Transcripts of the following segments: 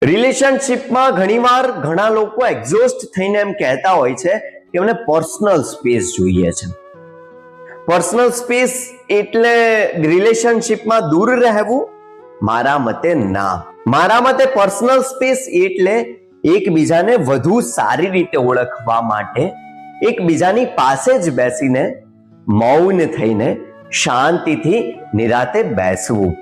રિલેશનશિપમાં ઘણીવાર ઘણા લોકો એક્ઝોસ્ટ થઈને એમ કહેતા હોય છે કે એમને પર્સનલ સ્પેસ જોઈએ છે. પર્સનલ સ્પેસ એટલે રિલેશનશિપમાં દૂર રહેવું? મારા મતે ના. મારા મતે પર્સનલ સ્પેસ એટલે એકબીજાને વધુ સારી રીતે ઓળખવા માટે એકબીજાની પાસે જ બેસીને મૌન થઈને શાંતિથી નિરાતે બેસવું,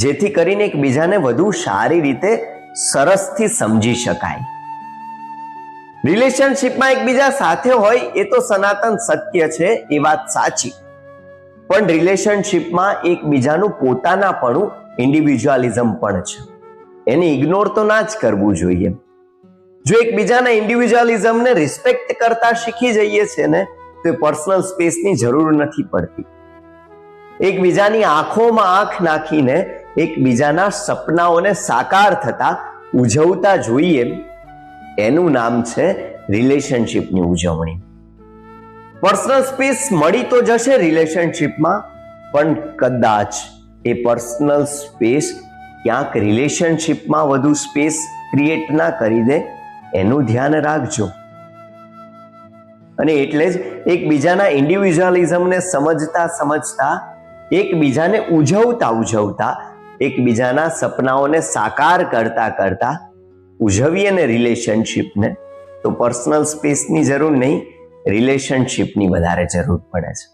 જેથી કરીને એકબીજાને વધુ સારી રીતે સરસથી સમજી શકાય. રિલેશનશિપમાં એકબીજા સાથે હોય એ તો સનાતન સત્ય છે, એ વાત સાચી. પણ રિલેશનશિપમાં એકબીજાનું પોતાનાપણું, ઇન્ડિવિજ્યુઅલિઝમ પણ છે. એને ઇગ્નોર તો ના જ કરવું જોઈએ. જો એકબીજાના ઇન્ડિવિજ્યુઅલિઝમને રિસ્પેક્ટ કરતા શીખી જઈએ છે ને, તો પર્સનલ સ્પેસની જરૂર નથી પડતી. એકબીજાની આંખોમાં આંખ નાખીને એકબીજાના સપનાઓને સાકાર થતા ઉજવતા જોઈએ, એનું નામ છે રિલેશનશિપની ઉજવણી. પર્સનલ સ્પેસ મળી તો જશે રિલેશનશિપમાં, પણ કદાચ એ પર્સનલ સ્પેસ ક્યાંક રિલેશનશિપમાં વધુ સ્પેસ ક્રિએટ ના કરી દે, એનું ધ્યાન રાખજો. અને એટલે જ એકબીજાના ઇન્ડિવિજ્યુઅલિઝમને સમજતા એકબીજાને ઉજવતા એકબીજાના સપનાઓને સાકાર કરતા ઉજવીએ ને રિલેશનશિપને, તો પર્સનલ સ્પેસની જરૂર નહીં, રિલેશનશિપની વધારે જરૂર પડે છે.